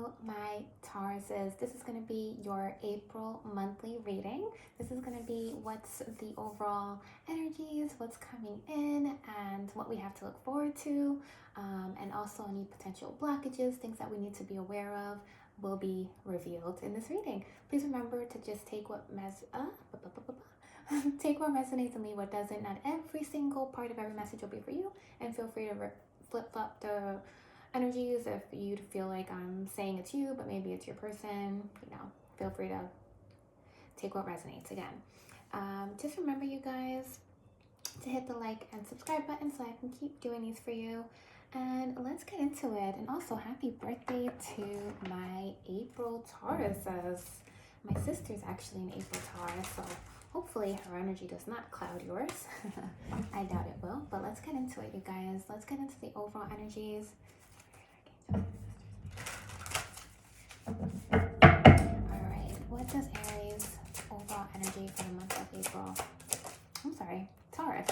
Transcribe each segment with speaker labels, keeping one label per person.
Speaker 1: Hello, my Tauruses. This is going to be your April monthly reading. This is going to be what's the overall energies, what's coming in, and what we have to look forward to, and also any potential blockages, things that we need to be aware of will be revealed in this reading. Please remember to just take what take what resonates and leave what doesn't. Not every single part of every message will be for you, and feel free to flip-flop the energies if you feel like I'm saying it's you, but maybe it's your person. Feel free to take what resonates. Again, just remember, you guys, to hit the like and subscribe button so I can keep doing these for you. And let's get into it. And also, happy birthday to my April Tauruses. My sister's actually an April Taurus, so hopefully her energy does not cloud yours. I doubt it will, but let's get into it, you guys. Let's get into the overall energies. Alright, what does Aries overall energy for the month of April? I'm sorry, Taurus.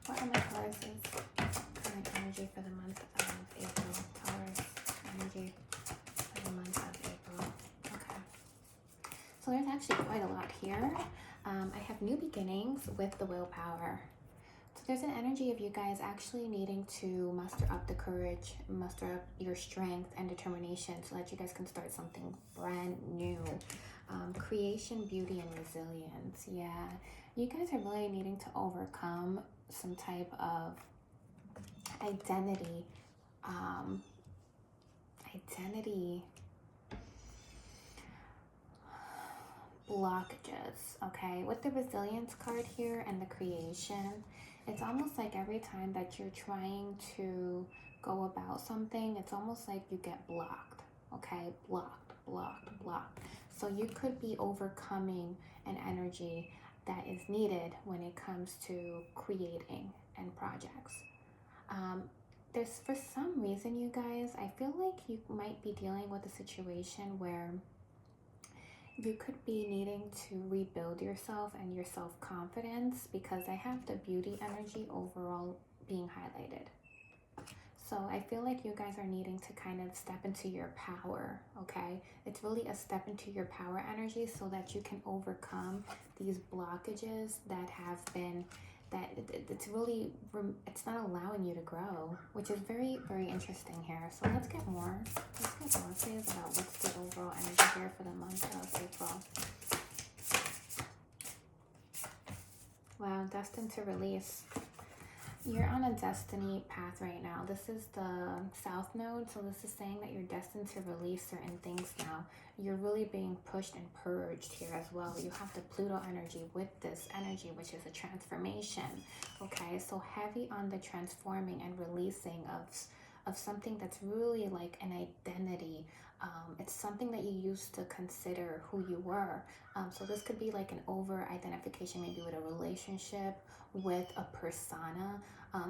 Speaker 1: What are my Taurus's current energy for the month of April? Taurus energy for the month of April. Okay. So there's actually quite a lot here. I have new beginnings with the willpower. So there's an energy of you guys actually needing to muster up the courage, muster up your strength and determination so that you guys can start something brand new. Creation, beauty, and resilience. Yeah, you guys are really needing to overcome some type of identity blockages. Okay, with the resilience card here and the creation, it's almost like every time that you're trying to go about something, it's almost like you get blocked. Okay, blocked. So you could be overcoming an energy that is needed when it comes to creating and projects. There's, for some reason, you guys, I feel like you might be dealing with a situation where you could be needing to rebuild yourself and your self-confidence, because I have the beauty energy overall being highlighted. So I feel like you guys are needing to kind of step into your power, okay? It's really a step into your power energy so that you can overcome these blockages that have been, it's not allowing you to grow, which is very, very interesting here. So let's get more. Please, about what's the overall energy here for the month of April. Wow, destined to release. You're on a destiny path right now. This is the South Node, so this is saying that you're destined to release certain things now. You're really being pushed and purged here as well. You have the Pluto energy with this energy, which is a transformation. Okay, so heavy on the transforming and releasing of something that's really like an identity. It's something that you used to consider who you were. So this could be like an over-identification, maybe with a relationship, with a persona.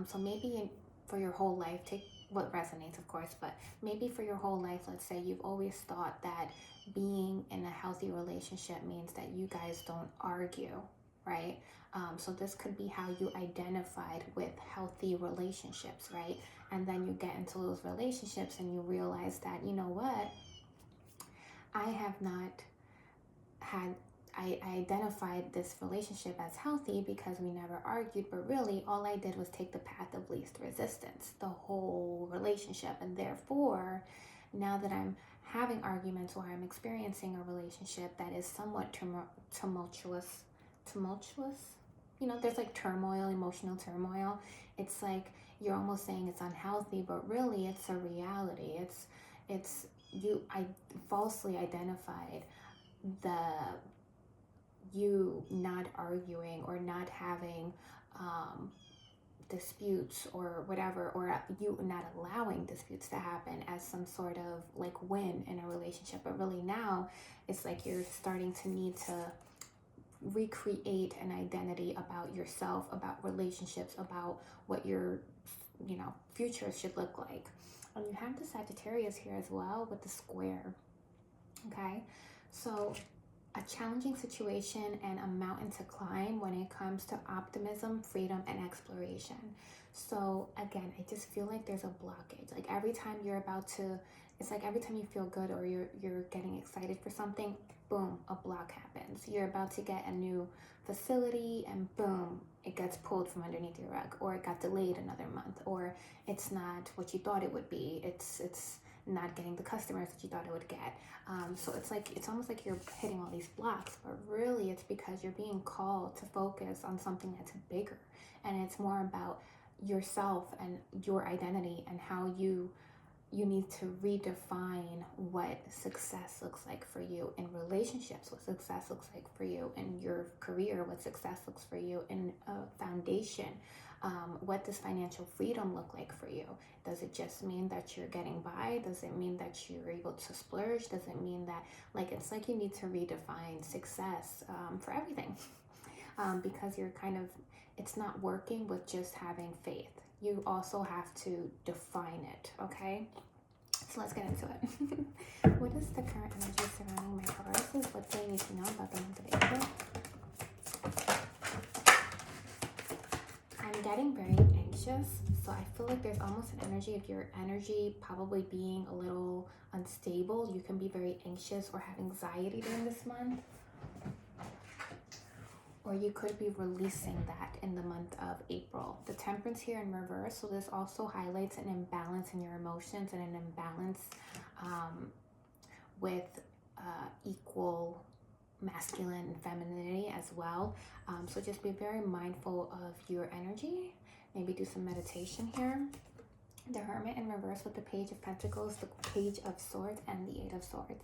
Speaker 1: So maybe for your whole life, take what resonates, of course, but maybe for your whole life, let's say you've always thought that being in a healthy relationship means that you guys don't argue, right? So this could be how you identified with healthy relationships, right? And then you get into those relationships and you realize that, you know what, I identified this relationship as healthy because we never argued, but really all I did was take the path of least resistance, the whole relationship. And therefore, now that I'm having arguments or I'm experiencing a relationship that is somewhat tumultuous, there's like turmoil, emotional turmoil. It's like you're almost saying it's unhealthy, but really it's a reality. I falsely identified you not arguing or not having disputes or whatever, or you not allowing disputes to happen as some sort of like win in a relationship. But really now it's like you're starting to need to recreate an identity about yourself, about relationships, about what your future should look like. And you have the Sagittarius here as well with the square. Okay, so a challenging situation and a mountain to climb when it comes to optimism, freedom, and exploration. So again, I just feel like there's a blockage. Like every time you're about to It's like every time you feel good or you're getting excited for something, boom, a block happens. You're about to get a new facility and boom, it gets pulled from underneath your rug, or it got delayed another month, or it's not what you thought it would be. It's not getting the customers that you thought it would get. So it's almost like you're hitting all these blocks, but really it's because you're being called to focus on something that's bigger, and it's more about yourself and your identity and how you need to redefine what success looks like for you in relationships, what success looks like for you in your career, what success looks for you in a foundation. What does financial freedom look like for you? Does it just mean that you're getting by? Does it mean that you're able to splurge? Does it mean that, like, it's like you need to redefine success for everything because you're kind of, it's not working with just having faith. You also have to define it, okay? So let's get into it. What is the current energy surrounding my Tauruses? What do they need to know about the month of April? I'm getting very anxious, so I feel like there's almost an energy of your energy probably being a little unstable. You can be very anxious or have anxiety during this month. Or you could be releasing that in the month of April. The Temperance here in reverse, so this also highlights an imbalance in your emotions and an imbalance with equal masculine and femininity as well. So just be very mindful of your energy. Maybe do some meditation here. The Hermit in reverse with the Page of Pentacles, the Page of Swords, and the Eight of Swords.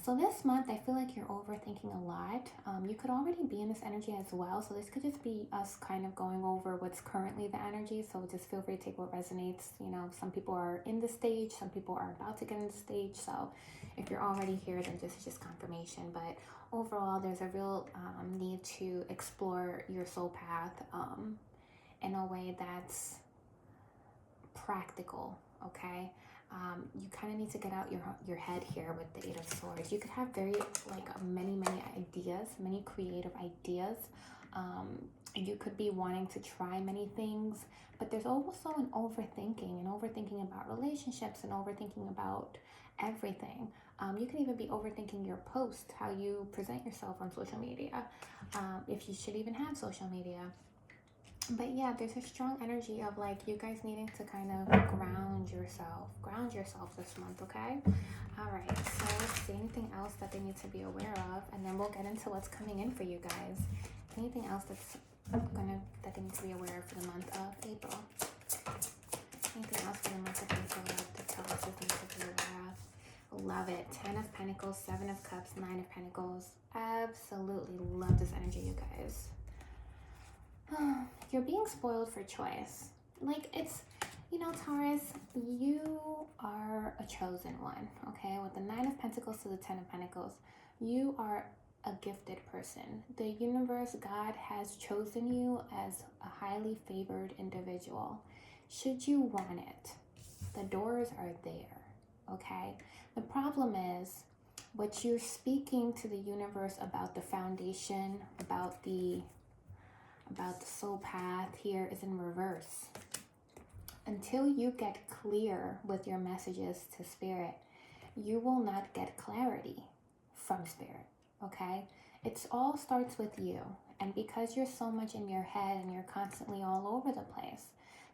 Speaker 1: So this month, I feel like you're overthinking a lot. You could already be in this energy as well. So this could just be us kind of going over what's currently the energy. So just feel free to take what resonates. You know, some people are in the stage, some people are about to get in the stage. So if you're already here, then this is just confirmation. But overall, there's a real need to explore your soul path in a way that's practical, okay? You kind of need to get out your head here with the Eight of Swords. You could have very many ideas, many creative ideas. You could be wanting to try many things, but there's also an overthinking about relationships and overthinking about everything. You can even be overthinking your post, how you present yourself on social media, if you should even have social media. But yeah, there's a strong energy of like you guys needing to kind of ground yourself this month, okay? All right, so let's see anything else that they need to be aware of, and then we'll get into what's coming in for you guys. Anything else that they need to be aware of for the month of April? Anything else for the month of April that the Tauruses need to be aware of? Love it. 10 of Pentacles, 7 of Cups, 9 of Pentacles. Absolutely love this energy, you guys. You're being spoiled for choice. Like, it's, you know, Taurus, you are a chosen one, okay? With the 9 of Pentacles to the 10 of Pentacles, you are a gifted person. The universe, God, has chosen you as a highly favored individual. Should you want it, the doors are there, okay? The problem is, what you're speaking to the universe about the foundation, about the soul path here is in reverse. Until you get clear with your messages to Spirit, you will not get clarity from Spirit, okay? It all starts with you. And because you're so much in your head and you're constantly all over the place,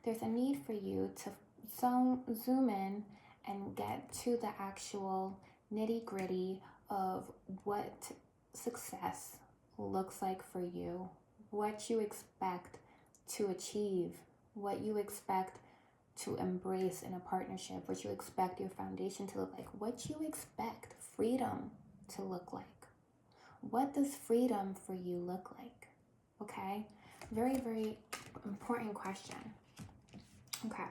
Speaker 1: there's a need for you to zoom in and get to the actual nitty-gritty of what success looks like for you, what you expect to achieve, what you expect to embrace in a partnership, what you expect your foundation to look like, what you expect freedom to look like. What does freedom for you look like? Okay? Very, very important question. Okay.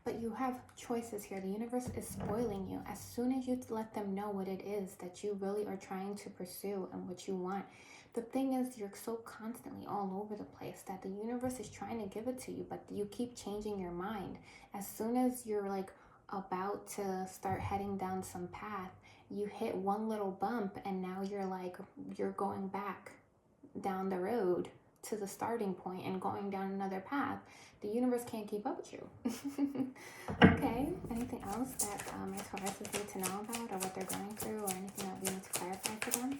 Speaker 1: But you have choices here. The universe is spoiling you. As soon as you let them know what it is that you really are trying to pursue and what you want, the thing is, you're so constantly all over the place that the universe is trying to give it to you, but you keep changing your mind. As soon as you're like about to start heading down some path, you hit one little bump and now you're going back down the road to the starting point and going down another path. The universe can't keep up with you. Okay, anything else that my Tauruses need to know about, or what they're going through, or anything that we need to clarify for them?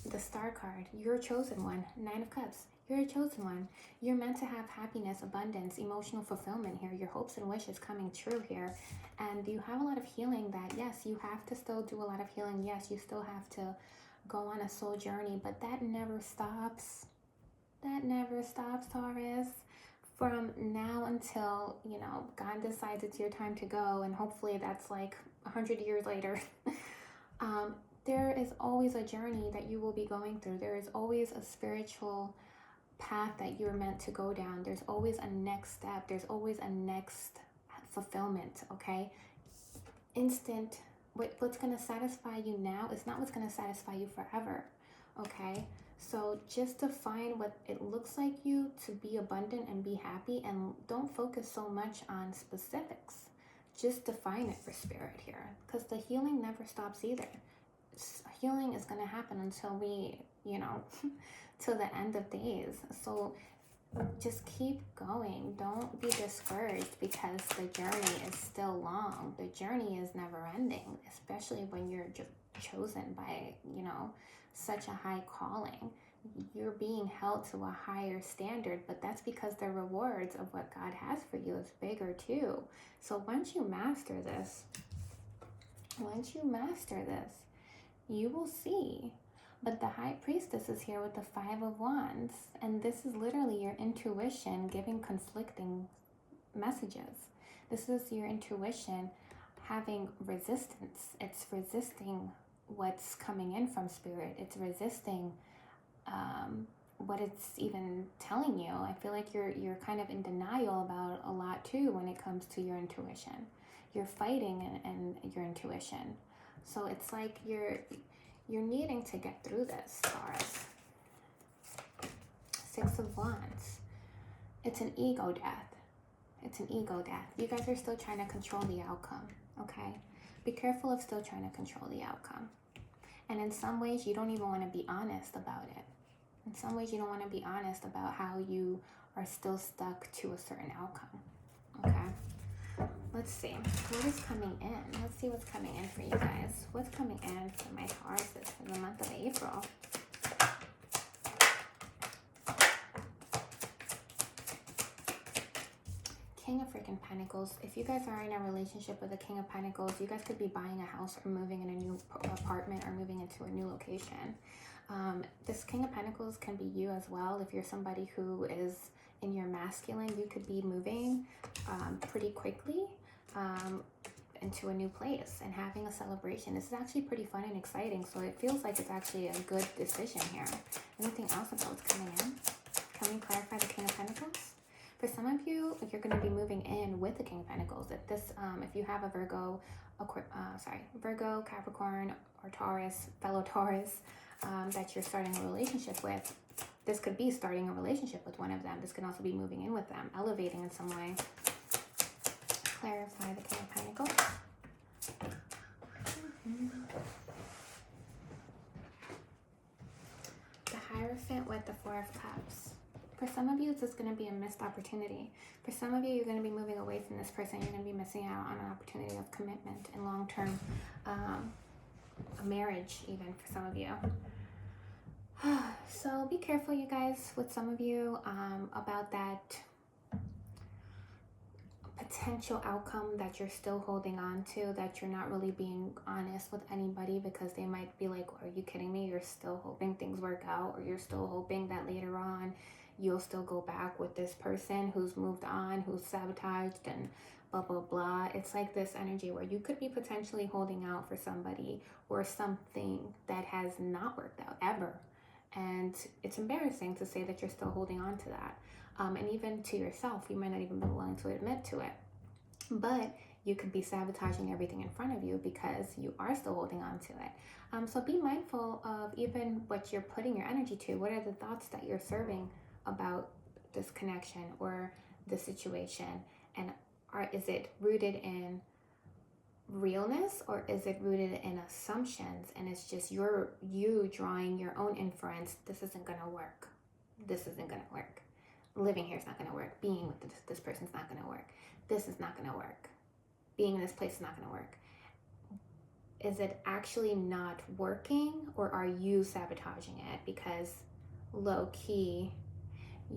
Speaker 1: The Star card, you're a chosen one. 9 of Cups, you're a chosen one. You're meant to have happiness, abundance, emotional fulfillment here. Your hopes and wishes coming true here. And you have a lot of healing that, yes, you have to still do a lot of healing. Yes, you still have to go on a soul journey, but that never stops. That never stops, Taurus. From now until, you know, God decides it's your time to go, and hopefully that's like 100 years later. There is always a journey that you will be going through. There is always a spiritual path that you're meant to go down. There's always a next step. There's always a next fulfillment, okay? What's going to satisfy you now is not what's going to satisfy you forever, okay? So just define what it looks like you to be abundant and be happy, and don't focus so much on specifics. Just define it for spirit here, because the healing never stops either. Healing is going to happen until we, you know, till the end of days. So just keep going. Don't be discouraged because the journey is still long. The journey is never ending, especially when you're just chosen by, you know, such a high calling. You're being held to a higher standard, but that's because the rewards of what God has for you is bigger too. So once you master this, you will see. But the High Priestess is here with the 5 of Wands, and this is literally your intuition giving conflicting messages. This is your intuition having resistance. It's resisting what's coming in from spirit. It's resisting what it's even telling you. I feel like you're kind of in denial about a lot too when it comes to your intuition. You're fighting and your intuition. So it's like you're needing to get through this, Taurus. 6 of Wands. It's an ego death. It's an ego death. You guys are still trying to control the outcome, okay? Be careful of still trying to control the outcome. And in some ways, you don't even want to be honest about it. In some ways, you don't want to be honest about how you are still stuck to a certain outcome, okay? Let's see. What is coming in? Let's see what's coming in for you guys. What's coming in for my Tauruses for the month of April? King of freaking Pentacles. If you guys are in a relationship with the King of Pentacles, you guys could be buying a house or moving in a new apartment or moving into a new location. This King of Pentacles can be you as well. If you're somebody who is in your masculine, you could be moving pretty quickly into a new place and having a celebration. This is actually pretty fun and exciting, so it feels like it's actually a good decision here. Anything else about what's coming in? Can we clarify the King of Pentacles? For some of you, you're going to be moving in with the King of Pentacles. If you have a Virgo, Capricorn, or Taurus, fellow Taurus, that you're starting a relationship with, this could be starting a relationship with one of them. This can also be moving in with them, elevating in some way. Clarify the King of Pentacles. The Hierophant with the 4 of Cups. For some of you, this is going to be a missed opportunity. For some of you, you're going to be moving away from this person. You're going to be missing out on an opportunity of commitment and long-term a marriage, even for some of you. So be careful, you guys, with some of you about that potential outcome that you're still holding on to, that you're not really being honest with anybody, because they might be like, are you kidding me? You're still hoping things work out, or you're still hoping that later on you'll still go back with this person who's moved on, who's sabotaged and blah, blah, blah. It's like this energy where you could be potentially holding out for somebody or something that has not worked out ever. And it's embarrassing to say that you're still holding on to that. And even to yourself, you might not even be willing to admit to it. But you could be sabotaging everything in front of you because you are still holding on to it. So be mindful of even what you're putting your energy to. What are the thoughts that you're serving about this connection or the situation? And is it rooted in realness, or is it rooted in assumptions and it's just you drawing your own inference? This isn't gonna work. This isn't gonna work. Living here is not gonna work. Being with this person's not gonna work. This is not gonna work. Being in this place is not gonna work. Is it actually not working, or are you sabotaging it because low key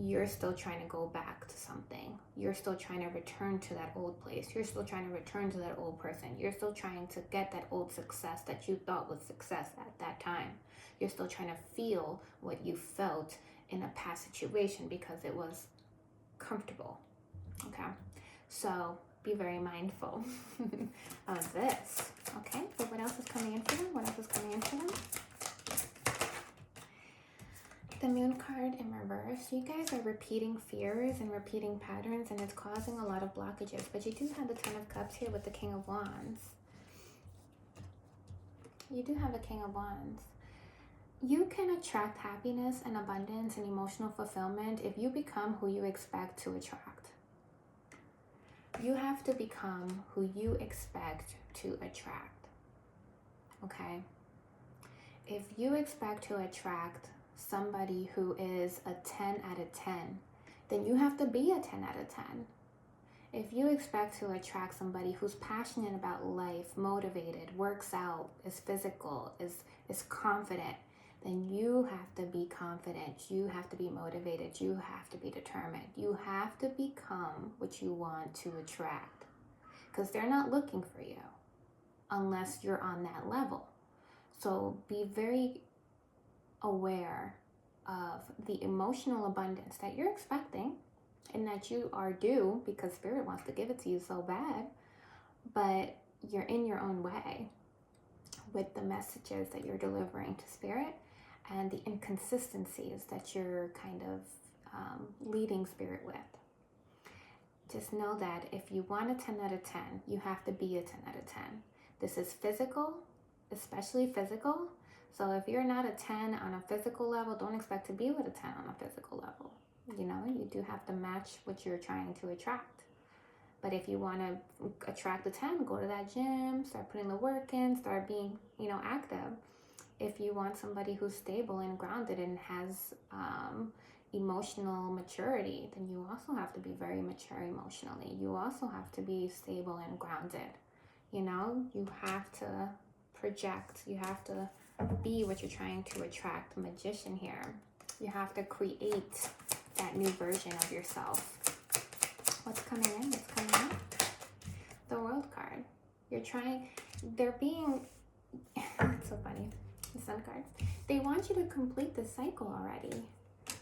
Speaker 1: you're still trying to go back to something? You're still trying to return to that old place. You're still trying to return to that old person. You're still trying to get that old success that you thought was success at that time. You're still trying to feel what you felt in a past situation because it was comfortable. Okay, so be very mindful of this. Okay, so what else is coming in for them? What else is coming in for them? The Moon card in reverse. You guys are repeating fears and repeating patterns, and it's causing a lot of blockages. But you do have the Ten of Cups here with the King of Wands. You do have the King of Wands. You can attract happiness and abundance and emotional fulfillment if you become who you expect to attract. You have to become who you expect to attract. Okay? If you expect to attract somebody who is a 10 out of 10, then you have to be a 10 out of 10. If you expect to attract somebody who's passionate about life, motivated, works out, is physical, is confident, then you have to be confident. You have to be motivated. You have to be determined. You have to become what you want to attract, because they're not looking for you unless you're on that level. So be very aware of the emotional abundance that you're expecting and that you are due, because Spirit wants to give it to you so bad, but you're in your own way with the messages that you're delivering to Spirit and the inconsistencies that you're kind of leading Spirit with. Just know that if you want a 10 out of 10, you have to be a 10 out of 10. This is physical, especially physical. So if you're not a 10 on a physical level, don't expect to be with a 10 on a physical level. You know, you do have to match what you're trying to attract. But if you want to attract a 10, go to that gym, start putting the work in, start being, active. If you want somebody who's stable and grounded and has emotional maturity, then you also have to be very mature emotionally. You also have to be stable and grounded. You have to project. You have to be what you're trying to attract. Magician here. You have to create that new version of yourself. What's coming in? What's coming out? The World card. They're being, it's so funny. The Sun card. They want you to complete the cycle already.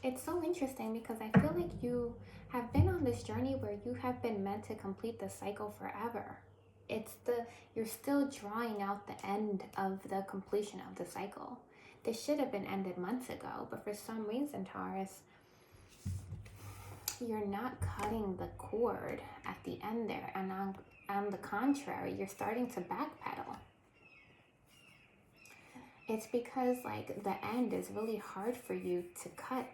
Speaker 1: It's so interesting because I feel like you have been on this journey where you have been meant to complete the cycle forever. You're still drawing out the end of the completion of the cycle. This should have been ended months ago, but for some reason, Taurus, you're not cutting the cord at the end there. And on the contrary, you're starting to backpedal. It's because the end is really hard for you to cut.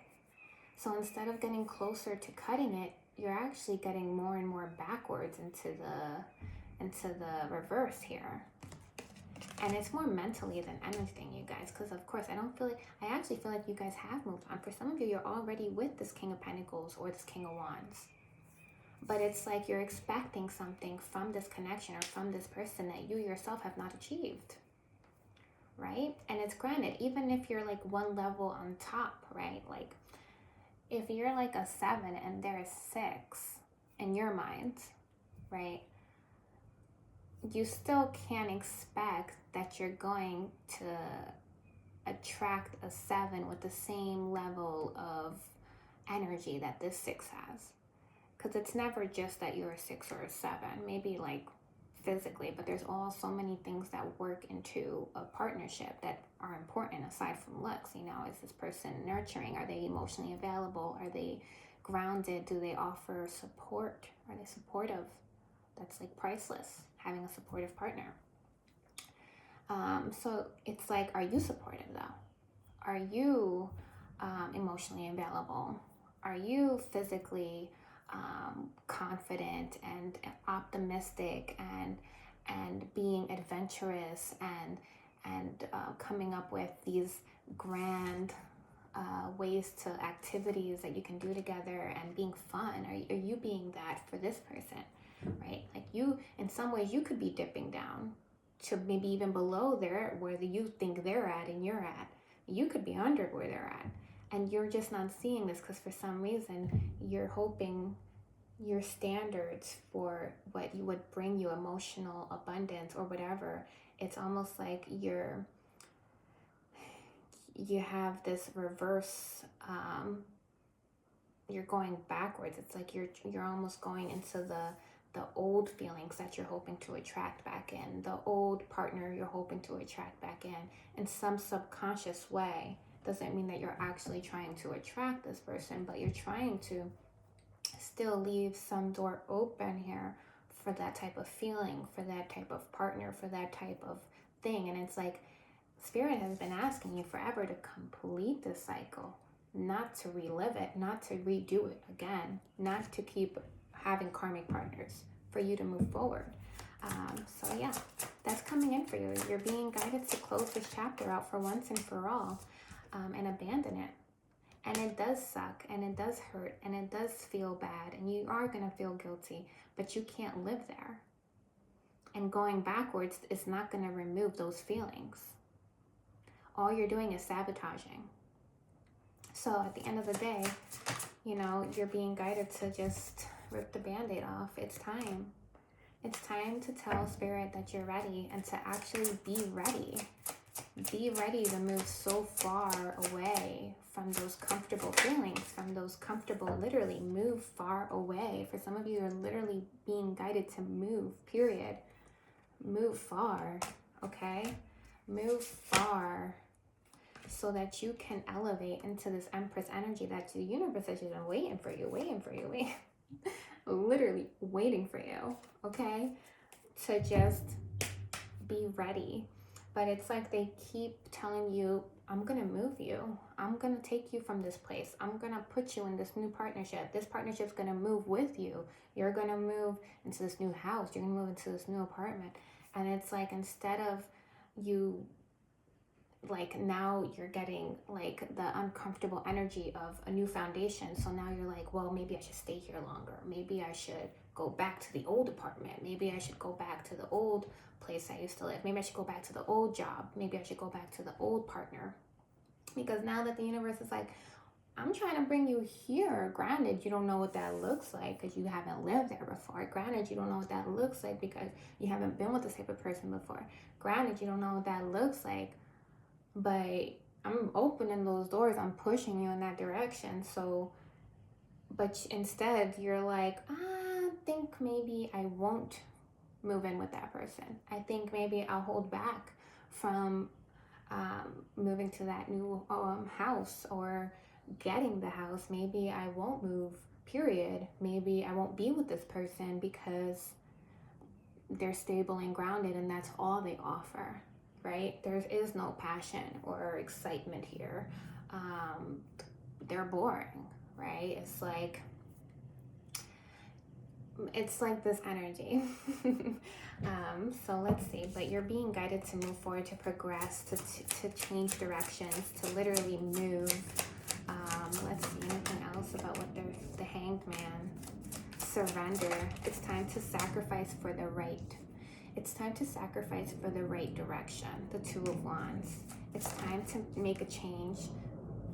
Speaker 1: So instead of getting closer to cutting it, you're actually getting more and more backwards into the reverse here. And it's more mentally than anything, you guys, because of course I actually feel like you guys have moved on. For some of you, you're already with this King of Pentacles or this King of Wands. But it's like you're expecting something from this connection or from this person that you yourself have not achieved. Right? And it's granted, even if you're one level on top, right? If you're a 7 and they're a 6 in your mind, right? You still can't expect that you're going to attract a 7 with the same level of energy that this 6 has. Because it's never just that you're a 6 or a 7. Maybe physically, but there's all so many things that work into a partnership that are important aside from looks. Is this person nurturing? Are they emotionally available? Are they grounded? Do they offer support? Are they supportive? That's priceless, having a supportive partner. So it's are you supportive though? Are you emotionally available? Are you physically confident and optimistic and and being adventurous and coming up with these grand ways to activities that you can do together and being fun. Are you being that for this person, right? Like you, in some ways, you could be dipping down to maybe even below there where you think they're at and you're at. You could be under where they're at, and you're just not seeing this because for some reason you're hoping your standards for what you would bring you emotional abundance or whatever, it's almost like you have this reverse, you're going backwards. It's like you're almost going into the old feelings that you're hoping to attract back in, the old partner you're hoping to attract back in some subconscious way. Doesn't mean that you're actually trying to attract this person, but you're trying to still leave some door open here for that type of feeling, for that type of partner, for that type of thing. And it's like Spirit has been asking you forever to complete this cycle, not to relive it, not to redo it again, not to keep having karmic partners, for you to move forward. So yeah, that's coming in for you. You're being guided to close this chapter out for once and for all, and abandon it. And it does suck, and it does hurt, and it does feel bad, and you are going to feel guilty, but you can't live there. And going backwards is not going to remove those feelings. All you're doing is sabotaging. So at the end of the day, you know, you're being guided to just rip the Band-Aid off. It's time. It's time to tell Spirit that you're ready and to actually be ready. Be ready to move so far away from those comfortable feelings, from those comfortable, literally move far away. For some of you, you're literally being guided to move, period. Move far, okay? Move far so that you can elevate into this Empress energy that the universe has just been waiting for you, literally waiting for you, okay? To just be ready. But it's like they keep telling you, I'm going to move you. I'm going to take you from this place. I'm going to put you in this new partnership. This partnership's going to move with you. You're going to move into this new house. You're going to move into this new apartment. And it's like, instead of you, like, now you're getting like the uncomfortable energy of a new foundation. So now you're like, well, maybe I should stay here longer. Maybe I should go back to the old apartment. Maybe I should go back to the old place I used to live. Maybe I should go back to the old job. Maybe I should go back to the old partner. Because now that the universe is like, I'm trying to bring you here. Granted, you don't know what that looks like because you haven't lived there before. Granted, you don't know what that looks like because you haven't been with this type of person before. Granted, you don't know what that looks like, but I'm opening those doors. I'm pushing you in that direction. So, but instead you're like, I think maybe I won't move in with that person. I think maybe I'll hold back from moving to that new house or getting the house. Maybe I won't move, period. Maybe I won't be with this person because they're stable and grounded and that's all they offer, right? There is no passion or excitement here. They're boring, right? It's like this energy. So let's see, but you're being guided to move forward, to progress, to change directions, to literally move. Let's see, anything else about what the Hanged Man? Surrender. It's time to sacrifice for the right. It's time to sacrifice for the right direction. The Two of Wands. It's time to make a change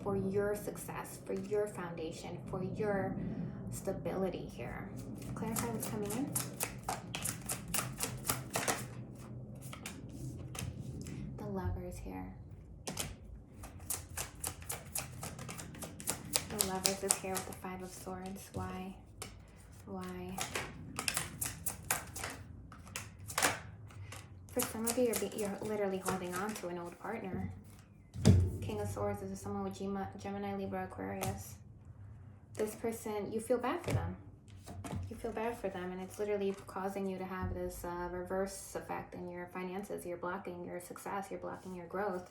Speaker 1: for your success, for your foundation, for your stability here. Clarify what's coming in. The Lovers here. The Lovers is here with the Five of Swords. Why? For some of you, you're literally holding on to an old partner. King of Swords is someone with Gemini, Libra, Aquarius. This person, you feel bad for them. You feel bad for them, and it's literally causing you to have this reverse effect in your finances. You're blocking your success. You're blocking your growth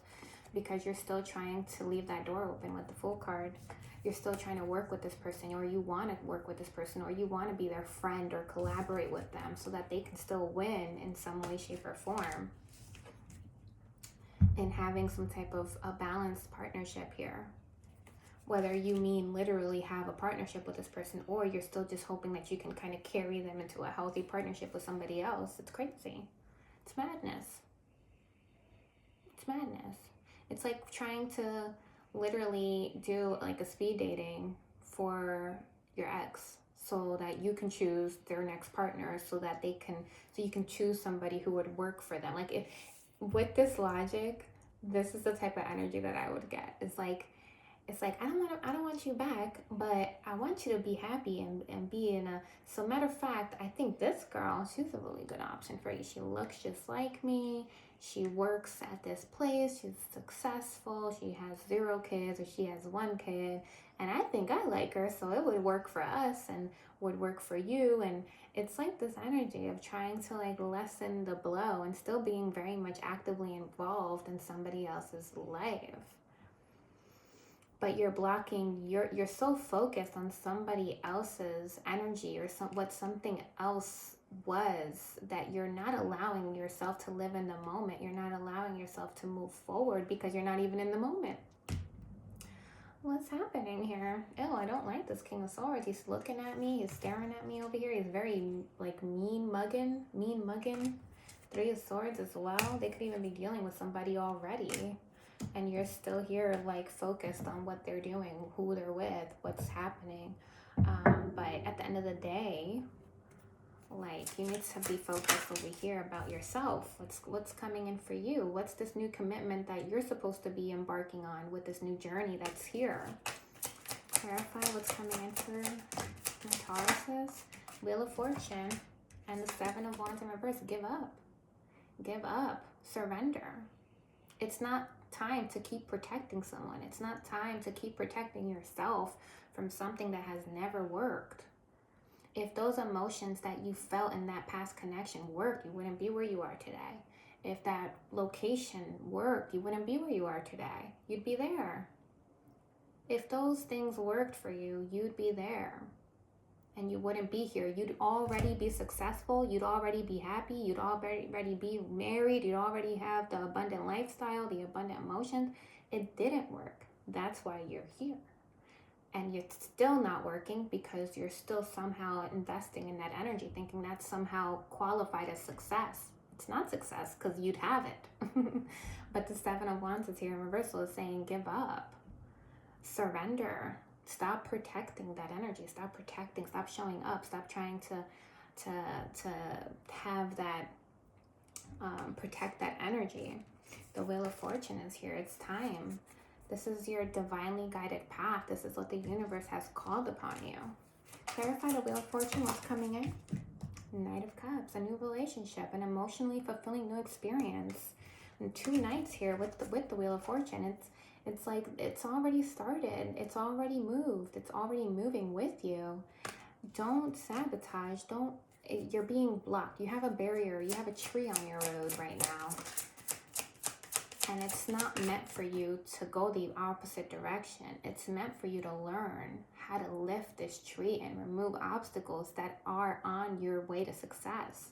Speaker 1: because you're still trying to leave that door open with the Fool card. You're still trying to work with this person, or you want to work with this person, or you want to be their friend or collaborate with them so that they can still win in some way, shape, or form. And having some type of a balanced partnership here. Whether you mean literally have a partnership with this person, or you're still just hoping that you can kind of carry them into a healthy partnership with somebody else. It's crazy. It's madness. It's madness. It's like trying to literally do like a speed dating for your ex so that you can choose their next partner, so you can choose somebody who would work for them. Like, if with this logic, this is the type of energy that I would get. It's like I don't want you back, but I want you to be happy and be in a. So matter of fact, I think this girl, she's a really good option for you. She looks just like me. She works at this place. She's successful. She has 0 kids, or she has 1 kid. And I think I like her, so it would work for us and would work for you. And it's like this energy of trying to like lessen the blow and still being very much actively involved in somebody else's life. But you're blocking, you're so focused on somebody else's energy or what something else was, that you're not allowing yourself to live in the moment. You're not allowing yourself to move forward because you're not even in the moment. What's happening here? Oh, I don't like this King of Swords. He's looking at me. He's staring at me over here. He's very like mean mugging. 3 of Swords as well. They could even be dealing with somebody already. And you're still here like focused on what they're doing, who they're with, what's happening. But at the end of the day, like, you need to be focused over here about yourself. What's coming in for you? What's this new commitment that you're supposed to be embarking on with this new journey that's here? Clarify what's coming in for my Tauruses. Wheel of Fortune and the 7 of Wands in reverse. Give up. Give up. Surrender. It's not time to keep protecting someone. It's not time to keep protecting yourself from something that has never worked. If those emotions that you felt in that past connection worked, you wouldn't be where you are today. If that location worked, you wouldn't be where you are today. You'd be there. If those things worked for you, you'd be there. And you wouldn't be here. You'd already be successful. You'd already be happy. You'd already be married. You'd already have the abundant lifestyle, the abundant emotions. It didn't work. That's why you're here. And you're still not working because you're still somehow investing in that energy, thinking that's somehow qualified as success. It's not success because you'd have it. But the 7 of Wands is here in reversal, is saying give up. Surrender. Stop protecting that energy. Stop protecting. Stop showing up. Stop trying to have that, protect that energy. The Wheel of Fortune is here. It's time. This is your divinely guided path. This is what the universe has called upon you. Clarify the Wheel of Fortune. What's coming in? Knight of Cups. A new relationship. An emotionally fulfilling new experience. And 2 knights here with the Wheel of Fortune. It's like it's already started. It's already moved. It's already moving with you. Don't sabotage. You're being blocked. You have a barrier. You have a tree on your road right now. And it's not meant for you to go the opposite direction. It's meant for you to learn how to lift this tree and remove obstacles that are on your way to success.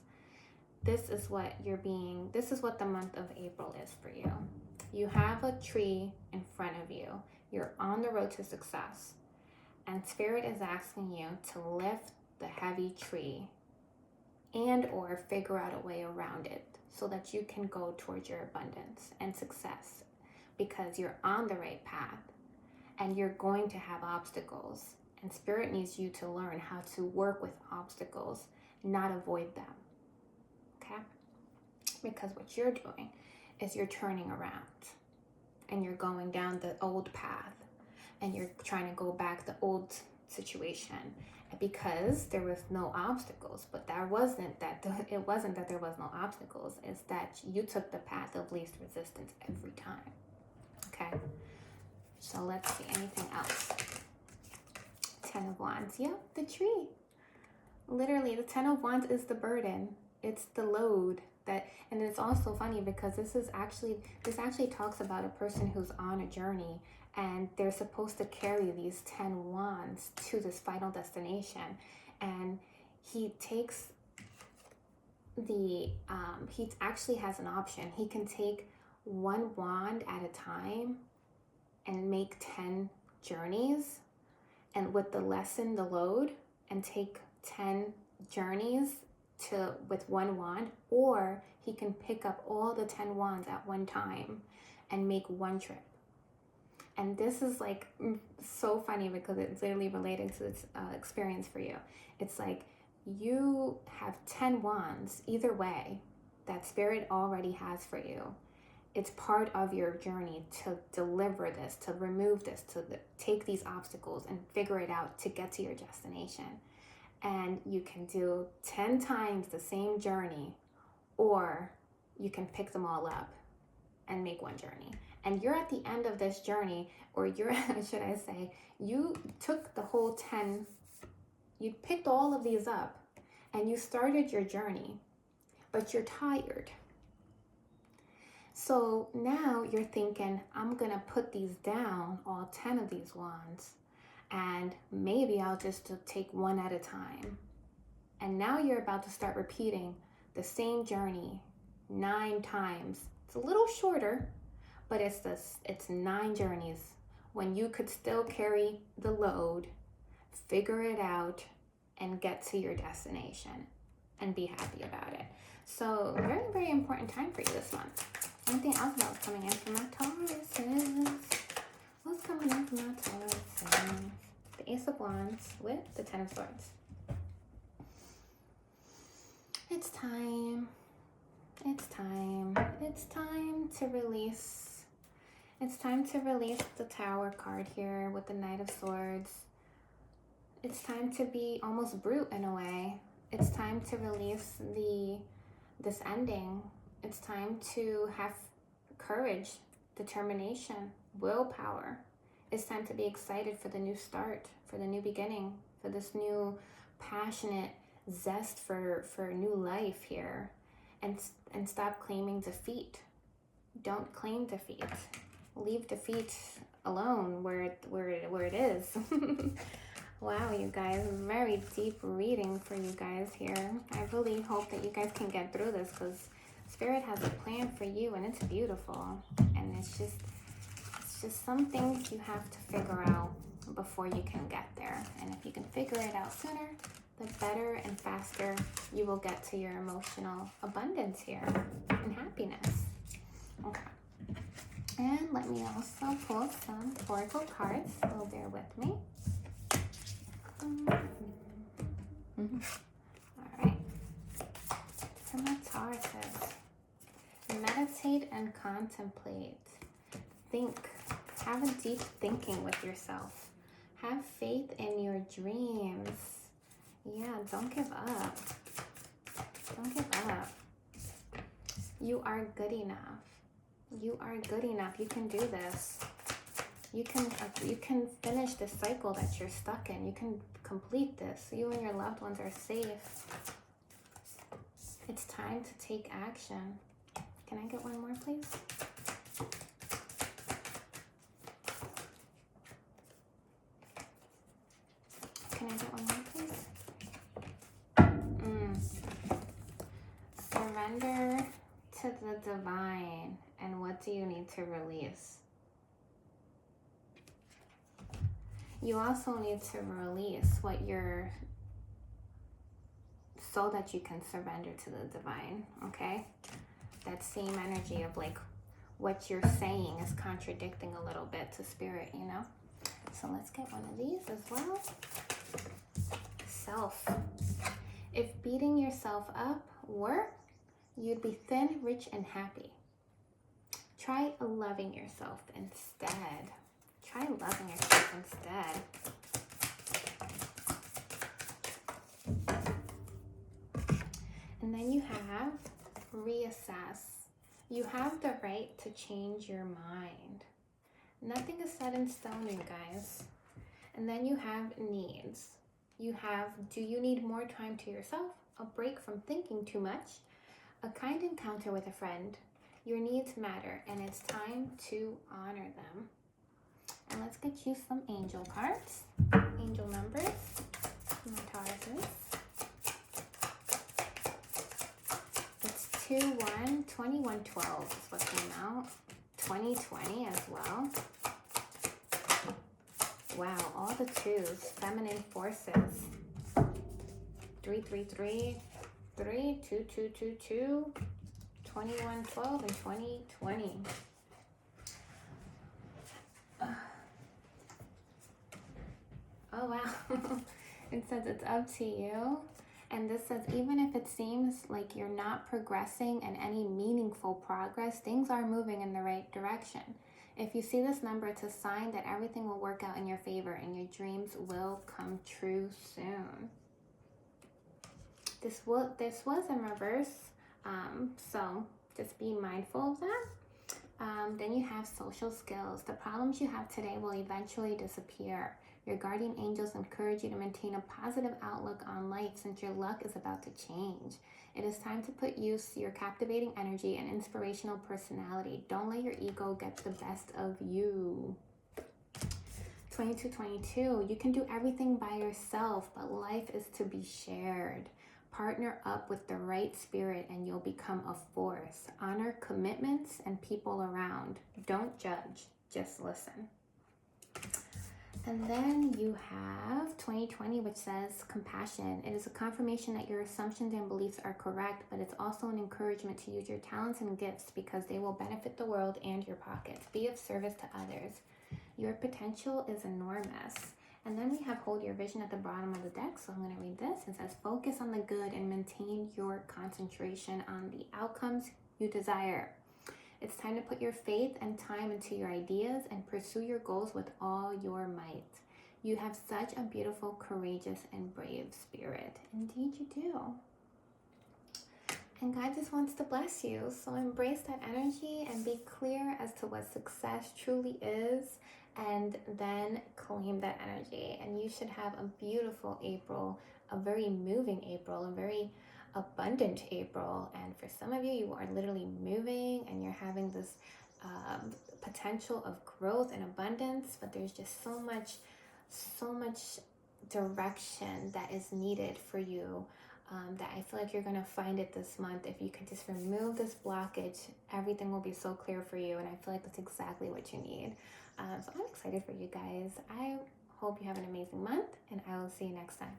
Speaker 1: This is what the month of April is for you. You have a tree in front of you. You're on the road to success. And Spirit is asking you to lift the heavy tree and or figure out a way around it so that you can go towards your abundance and success, because you're on the right path and you're going to have obstacles. And Spirit needs you to learn how to work with obstacles, not avoid them. Okay? Because what you're doing is you're turning around and you're going down the old path and you're trying to go back the old situation because there was no obstacles. But it wasn't that there was no obstacles. It's that you took the path of least resistance every time. Okay? So let's see, anything else? 10 of Wands. Yep, the tree. Literally, the 10 of Wands is the burden. It's the load And it's also funny because this actually talks about a person who's on a journey, and they're supposed to carry these 10 wands to this final destination. And he takes he actually has an option. He can take one wand at a time and make 10 journeys, and with the lessen the load, and take 10 journeys with one wand, or he can pick up all the 10 wands at one time and make one trip. And this is like so funny because it's literally related to this experience for you. It's like you have 10 wands either way that Spirit already has for you. It's part of your journey to deliver this, to remove this, to take these obstacles and figure it out to get to your destination. And you can do 10 times the same journey, or you can pick them all up and make one journey. And you're at the end of this journey, or you're, should I say, you took the whole 10, you picked all of these up and you started your journey, but you're tired. So now you're thinking, I'm gonna put these down, all 10 of these wands, and maybe I'll just take one at a time. And now you're about to start repeating the same journey 9 times. It's a little shorter, but it's 9 journeys when you could still carry the load, figure it out, and get to your destination and be happy about it. So very, very important time for you this month. Anything else about what's coming in from my Tauruses? What's coming in from my Tauruses? The Ace of Wands with the 10 of Swords. It's time. It's time. It's time to release. It's time to release the Tower card here with the Knight of Swords. It's time to be almost brute in a way. It's time to release this ending. It's time to have courage, determination, willpower. It's time to be excited for the new start, for the new beginning, for this new passionate zest for new life here. And stop claiming defeat. Don't claim defeat. Leave defeat alone where it is. Wow, you guys, very deep reading for you guys here. I really hope that you guys can get through this, because Spirit has a plan for you, and it's beautiful. And it's just some things you have to figure out before you can get there. And if you can figure it out sooner, the better and faster you will get to your emotional abundance here and happiness. Okay. And let me also pull some oracle cards, so bear with me. All right. For my Tauruses, meditate and contemplate. Think. Have a deep thinking with yourself. Have faith in your dreams. Yeah, don't give up. Don't give up. You are good enough. You are good enough. You can do this. You can finish the cycle that you're stuck in. You can complete this. You and your loved ones are safe. It's time to take action. Can I get one more, please? Can I get one more, please? Surrender to the divine. And what do you need to release? You also need to release what you're, so that you can surrender to the divine, okay? That same energy of like what you're saying is contradicting a little bit to Spirit, you know? So let's get one of these as well. Self. If beating yourself up were, you'd be thin, rich, and happy. Try loving yourself instead. Try loving yourself instead. And then you have reassess. You have the right to change your mind. Nothing is set in stone, you guys. And then you have needs. You have, do you need more time to yourself? A break from thinking too much? A kind encounter with a friend. Your needs matter, and it's time to honor them. And let's get you some angel cards. Angel numbers. My Tauruses. It's 2-1-21-12 is what came out. 2020 as well. Wow, all the twos. Feminine forces. 3-3-3. 3-2-2-2-2. 21-12 and 2020. Oh wow. It says it's up to you. And this says even if it seems like you're not progressing in any meaningful progress, things are moving in the right direction. If you see this number, it's a sign that everything will work out in your favor and your dreams will come true soon. This was in reverse, so just be mindful of that. Then you have social skills. The problems you have today will eventually disappear. Your guardian angels encourage you to maintain a positive outlook on life since your luck is about to change. It is time to put use to your captivating energy and inspirational personality. Don't let your ego get the best of you. 2222, you can do everything by yourself, but life is to be shared. Partner up with the right spirit and you'll become a force. Honor commitments and people around. Don't judge, just listen. And then you have 2020, which says compassion. It is a confirmation that your assumptions and beliefs are correct, but it's also an encouragement to use your talents and gifts because they will benefit the world and your pockets. Be of service to others. Your potential is enormous. And then we have hold your vision at the bottom of the deck. So I'm going to read this. It says focus on the good and maintain your concentration on the outcomes you desire. It's time to put your faith and time into your ideas and pursue your goals with all your might. You have such a beautiful, courageous, and brave spirit. Indeed you do. And God just wants to bless you. So embrace that energy and be clear as to what success truly is. And then claim that energy. And you should have a beautiful April, a very moving April, a very abundant April. And for some of you, you are literally moving and you're having this potential of growth and abundance, but there's just so much direction that is needed for you, that I feel like you're going to find it this month. If you could just remove this blockage, everything will be so clear for you, and I feel like that's exactly what you need. So I'm excited for you guys. I hope you have an amazing month, and I will see you next time.